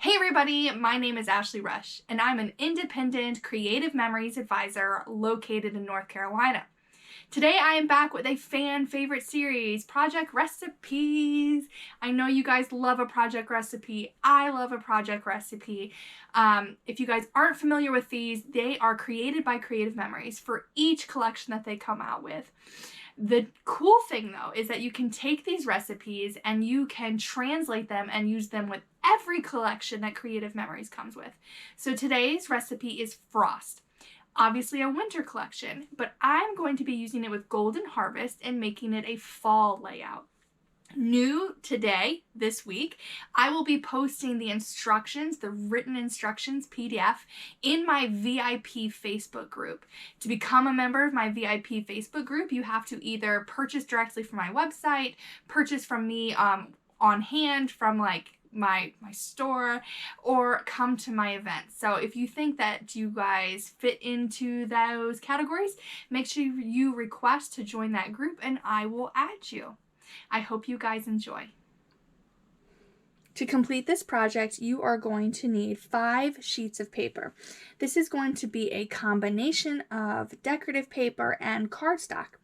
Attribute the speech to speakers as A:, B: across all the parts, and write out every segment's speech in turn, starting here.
A: Hey everybody, my name is Ashley Rush, and I'm an independent creative memories advisor located in North Carolina. Today I am back with a fan favorite series, Project Recipes. I know you guys love a project recipe. I love a project recipe. If you guys aren't familiar with these, they are created by Creative Memories for each collection that they come out with. The cool thing though is that you can take these recipes and you can translate them and use them with every collection that Creative Memories comes with. So today's recipe is Frost. Obviously a winter collection, but I'm going to be using it with Golden Harvest and making it a fall layout. New today, this week, I will be posting the instructions, the written instructions PDF in my VIP Facebook group. To become a member of my VIP Facebook group, you have to either purchase directly from my website, purchase from me on hand from my store, or come to my events. So if you think that you guys fit into those categories, make sure you request to join that group and I will add you. I hope you guys enjoy. To complete this project, you are going to need 5 sheets of paper. This is going to be a combination of decorative paper and cardstock.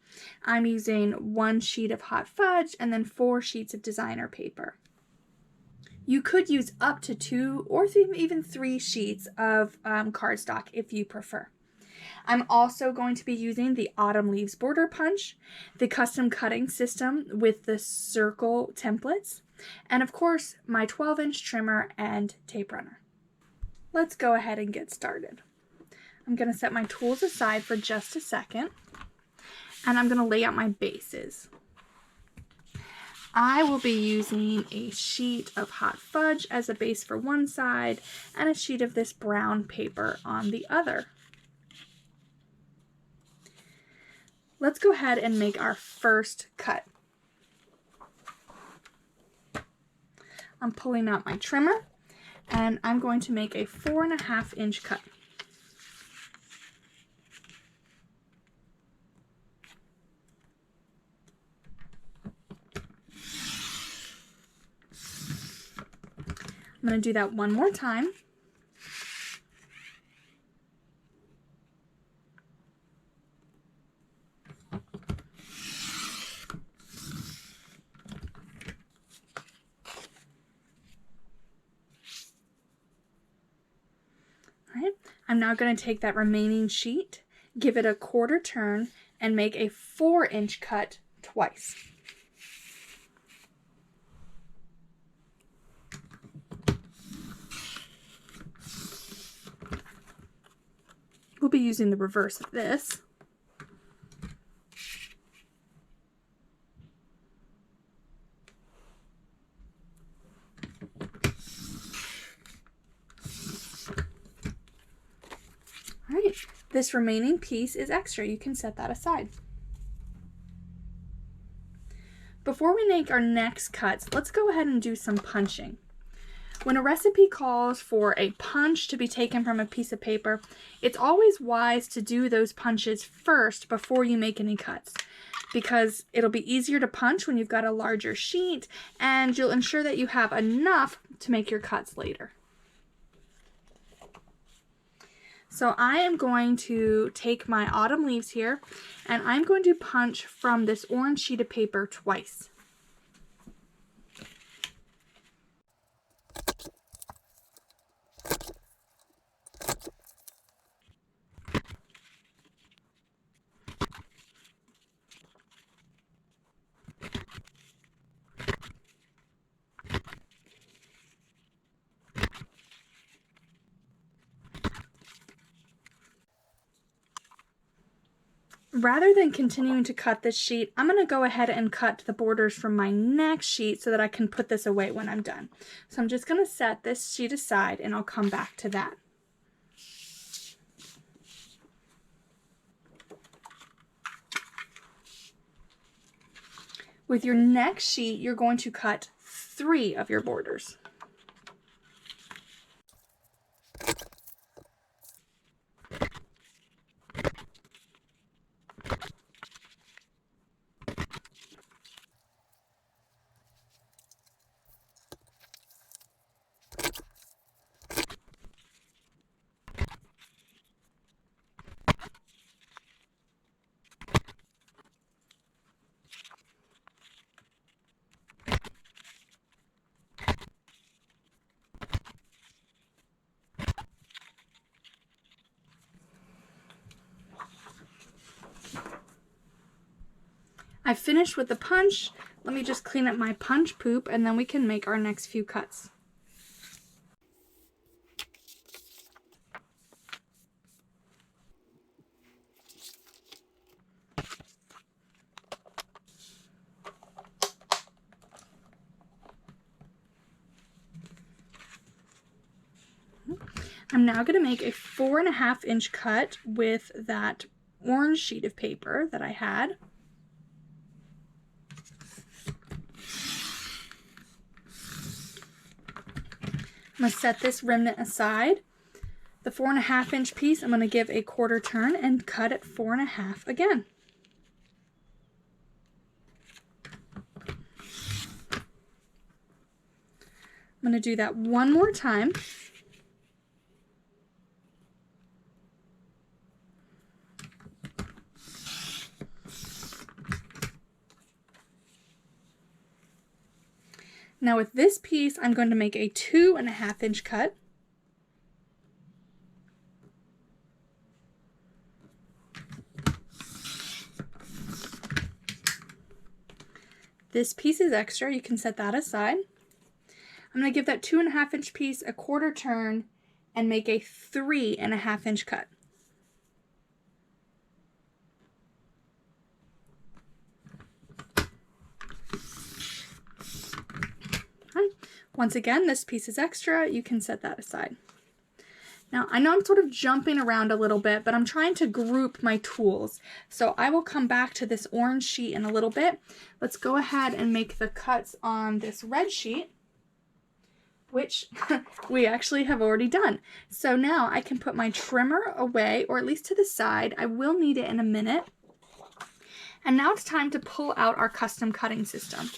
A: I'm using 1 sheet of hot fudge and then 4 sheets of designer paper. You could use up to 2 or even 3 sheets of cardstock if you prefer. I'm also going to be using the Autumn Leaves border punch, the custom cutting system with the circle templates, and of course my 12-inch trimmer and tape runner. Let's go ahead and get started. I'm going to set my tools aside for just a second, and I'm going to lay out my bases. I will be using a sheet of hot fudge as a base for one side and a sheet of this brown paper on the other. Let's go ahead and make our first cut. I'm pulling out my trimmer and I'm going to make a 4.5-inch cut. I'm going to do that one more time. Alright, I'm now going to take that remaining sheet, give it a 1/4 turn, and make a 4-inch cut twice. We'll be using the reverse of this. Alright, this remaining piece is extra. You can set that aside. Before we make our next cuts, let's go ahead and do some punching. When a recipe calls for a punch to be taken from a piece of paper, it's always wise to do those punches first before you make any cuts, because it'll be easier to punch when you've got a larger sheet and you'll ensure that you have enough to make your cuts later. So I am going to take my autumn leaves here and I'm going to punch from this orange sheet of paper twice. Rather than continuing to cut this sheet, I'm going to go ahead and cut the borders from my next sheet so that I can put this away when I'm done. So I'm just going to set this sheet aside and I'll come back to that. With your next sheet, you're going to cut 3 of your borders. I finished with the punch. Let me just clean up my punch poop and then we can make our next few cuts. I'm now going to make a 4.5 inch cut with that orange sheet of paper that I had. I'm going to set this remnant aside. The 4.5 inch piece I'm going to give a 1/4 turn and cut at 4.5 again. I'm going to do that one more time. Now with this piece, I'm going to make a 2.5 inch cut. This piece is extra, you can set that aside. I'm going to give that 2.5 inch piece a 1/4 turn and make a 3.5 inch cut. Once again, this piece is extra, you can set that aside. Now, I know I'm sort of jumping around a little bit, but I'm trying to group my tools. So I will come back to this orange sheet in a little bit. Let's go ahead and make the cuts on this red sheet, which we actually have already done. So now I can put my trimmer away, or at least to the side. I will need it in a minute. And now it's time to pull out our custom cutting system.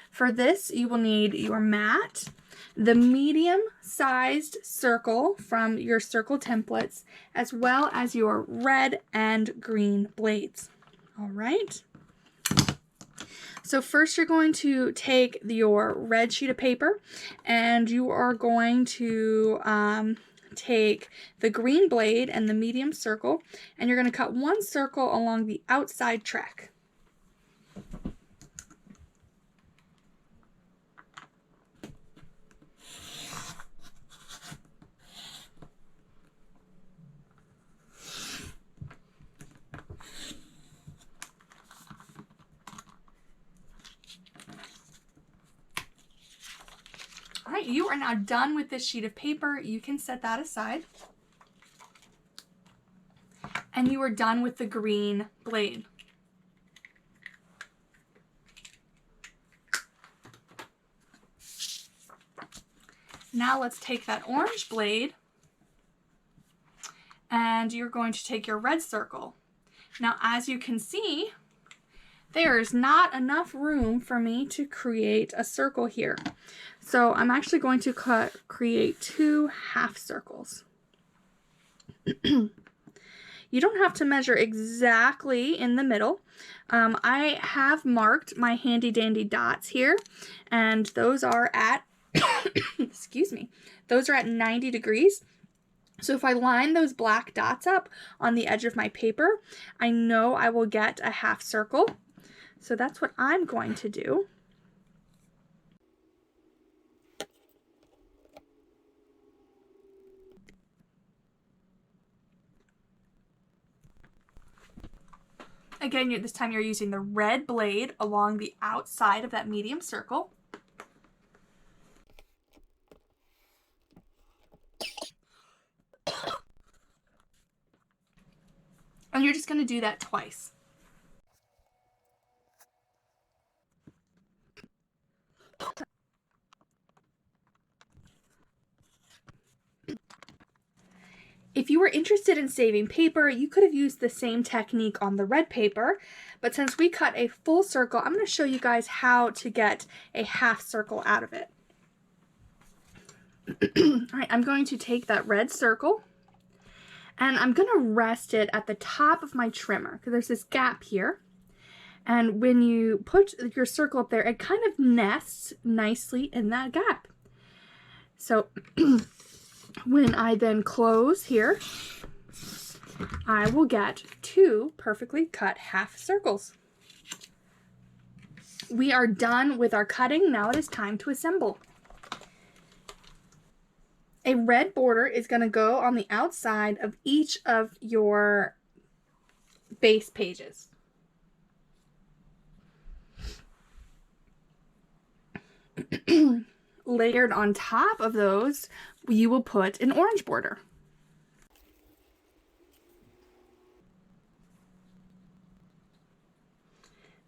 A: For this, you will need your mat, the medium-sized circle from your circle templates, as well as your red and green blades. All right. So first you're going to take your red sheet of paper and you are going to take the green blade and the medium circle, and you're going to cut one circle along the outside track. All right, you are now done with this sheet of paper. You can set that aside. And you are done with the green blade. Now let's take that orange blade and you're going to take your red circle. Now, as you can see, there's not enough room for me to create a circle here. So I'm actually going to create 2 half circles. You don't have to measure exactly in the middle. I have marked my handy dandy dots here, and those are at, excuse me, those are at 90 degrees. So if I line those black dots up on the edge of my paper, I know I will get a half circle. So that's what I'm going to do. Again, this time you're using the red blade along the outside of that medium circle. And you're just going to do that twice. If you were interested in saving paper, you could have used the same technique on the red paper, but since we cut a full circle, I'm going to show you guys how to get a half circle out of it. All right, I'm going to take that red circle and I'm going to rest it at the top of my trimmer because there's this gap here. And when you put your circle up there, it kind of nests nicely in that gap. So when I then close here, I will get 2 perfectly cut half circles. We are done with our cutting. Now it is time to assemble. A red border is going to go on the outside of each of your base pages. Layered on top of those, you will put an orange border.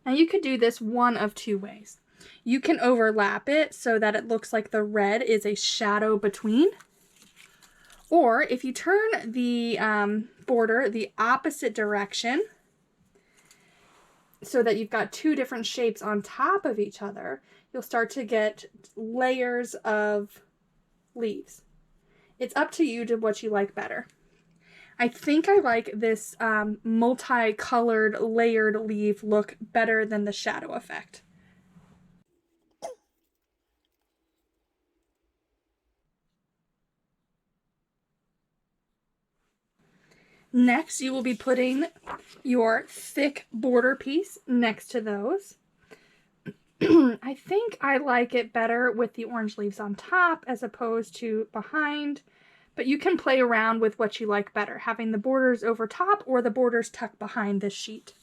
A: Now you could do this one of two ways. You can overlap it so that it looks like the red is a shadow between. Or if you turn the border the opposite direction so that you've got two different shapes on top of each other, you'll start to get layers of leaves. It's up to you to what you like better. I think I like this multicolored layered leaf look better than the shadow effect. Next, you will be putting your thick border piece next to those. I think I like it better with the orange leaves on top as opposed to behind, but you can play around with what you like better, having the borders over top or the borders tucked behind this sheet.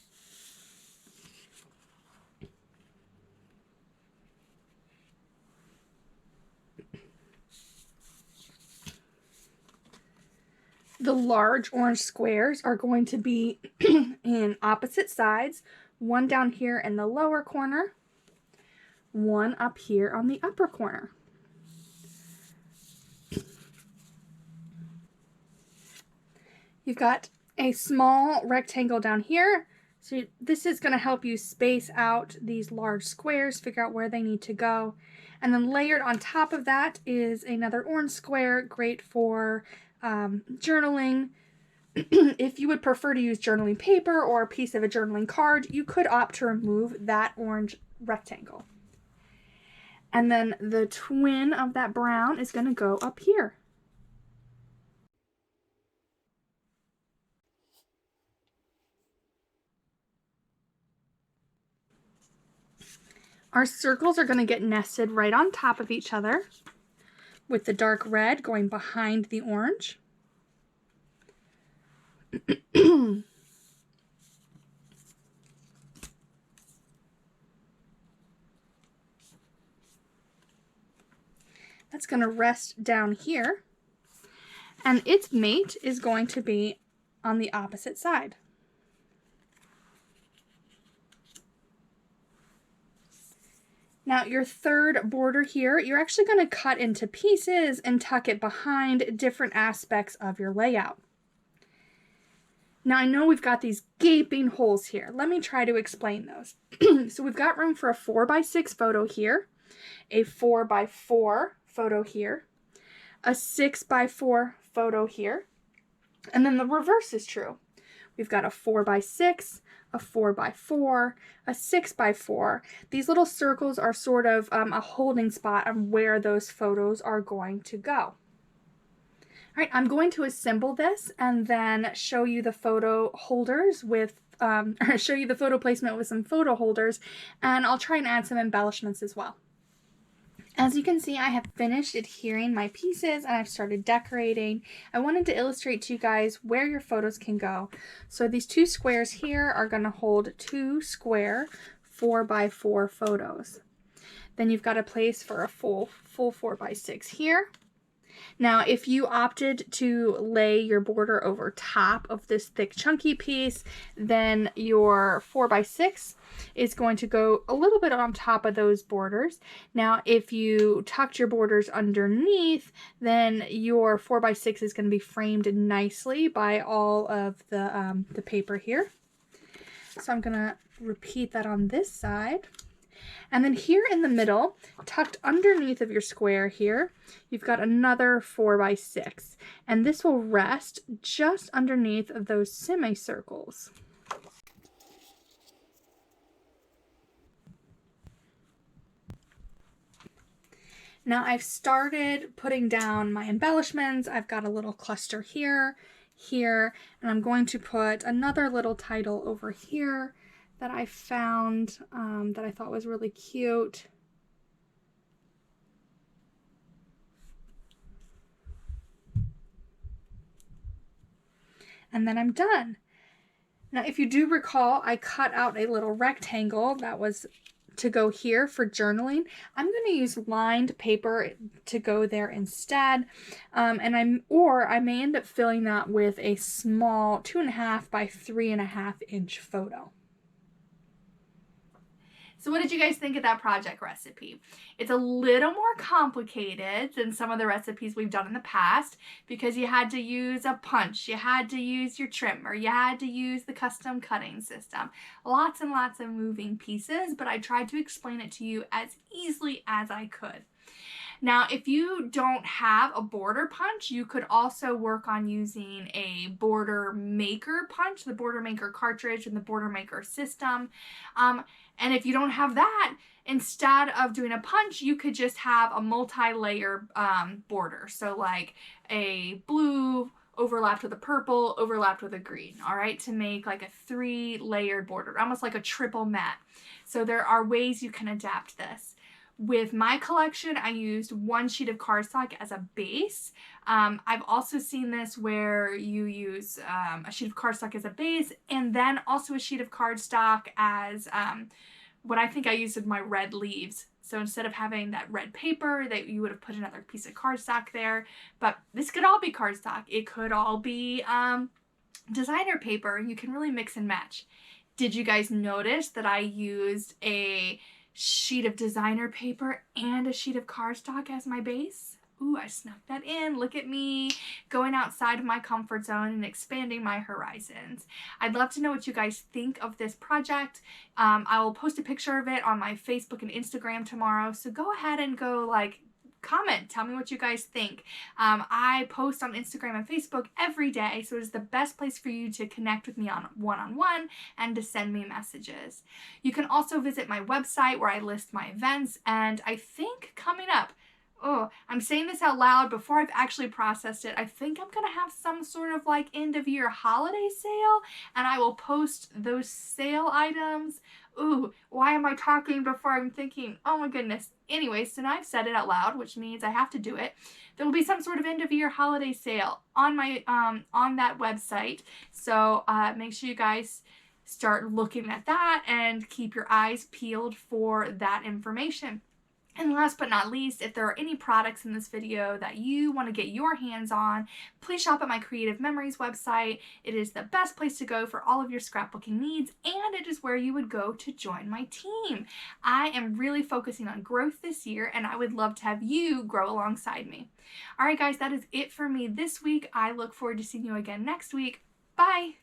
A: The large orange squares are going to be in opposite sides, one down here in the lower corner, one up here on the upper corner. You've got a small rectangle down here, so this is going to help you space out these large squares, figure out where they need to go. And then layered on top of that is another orange square, great for journaling. If you would prefer to use journaling paper or a piece of a journaling card, you could opt to remove that orange rectangle. And then the twin of that brown is going to go up here. Our circles are going to get nested right on top of each other, with the dark red going behind the orange. That's going to rest down here, and its mate is going to be on the opposite side. Now your third border here, you're actually going to cut into pieces and tuck it behind different aspects of your layout. Now I know we've got these gaping holes here. Let me try to explain those. So we've got room for a 4x6 photo here, a 4x4 photo here, a 6x4 photo here, and then the reverse is true. We've got a 4x6, a 4x4, a 6x4. These little circles are sort of a holding spot on where those photos are going to go. All right, I'm going to assemble this and then show you the photo holders with, show you the photo placement with some photo holders, and I'll try and add some embellishments as well. As you can see, I have finished adhering my pieces and I've started decorating. I wanted to illustrate to you guys where your photos can go. So these two squares here are going to hold two square 4x4 photos. Then you've got a place for a full 4x6 here. Now, if you opted to lay your border over top of this thick chunky piece, then your 4x6 is going to go a little bit on top of those borders. Now, if you tucked your borders underneath, then your 4x6 is going to be framed nicely by all of the paper here. So I'm going to repeat that on this side. And then here in the middle, tucked underneath of your square here, you've got another 4x6. And this will rest just underneath of those semicircles. Now I've started putting down my embellishments. I've got a little cluster here, and I'm going to put another little title over here, that I found that I thought was really cute. And then I'm done. Now, if you do recall, I cut out a little rectangle that was to go here for journaling. I'm going to use lined paper to go there instead. I may end up filling that with a small 2.5 by 3.5 inch photo. So what did you guys think of that project recipe? It's a little more complicated than some of the recipes we've done in the past because you had to use a punch, you had to use your trimmer, you had to use the custom cutting system. Lots and lots of moving pieces, but I tried to explain it to you as easily as I could. Now, if you don't have a border punch, you could also work on using a border maker punch, the border maker cartridge and the border maker system. And if you don't have that, instead of doing a punch, you could just have a multi-layer border. So like a blue overlapped with a purple, overlapped with a green, all right, to make like a 3-layered border, almost like a triple mat. So there are ways you can adapt this. With my collection, I used 1 sheet of cardstock as a base. I've also seen this where you use a sheet of cardstock as a base and then also a sheet of cardstock as what I think I used with my red leaves. So instead of having that red paper, that you would have put another piece of cardstock there. But this could all be cardstock. It could all be designer paper. You can really mix and match. Did you guys notice that I used a sheet of designer paper and a sheet of cardstock as my base? Ooh, I snuck that in. Look at me going outside of my comfort zone and expanding my horizons. I'd love to know what you guys think of this project. I will post a picture of it on my Facebook and Instagram tomorrow. So go ahead and go comment. Tell me what you guys think. I post on Instagram and Facebook every day, so it's the best place for you to connect with me on one-on-one and to send me messages. You can also visit my website where I list my events, and I think coming up, I'm saying this out loud before I've actually processed it, I think I'm gonna have some sort of like end of year holiday sale, and I will post those sale items. Ooh, why am I talking before I'm thinking? Oh my goodness. Anyway, so now I've said it out loud, which means I have to do it. There will be some sort of end of year holiday sale on my on that website. So make sure you guys start looking at that and keep your eyes peeled for that information. And last but not least, if there are any products in this video that you want to get your hands on, please shop at my Creative Memories website. It is the best place to go for all of your scrapbooking needs, and it is where you would go to join my team. I am really focusing on growth this year, and I would love to have you grow alongside me. All right, guys, that is it for me this week. I look forward to seeing you again next week. Bye!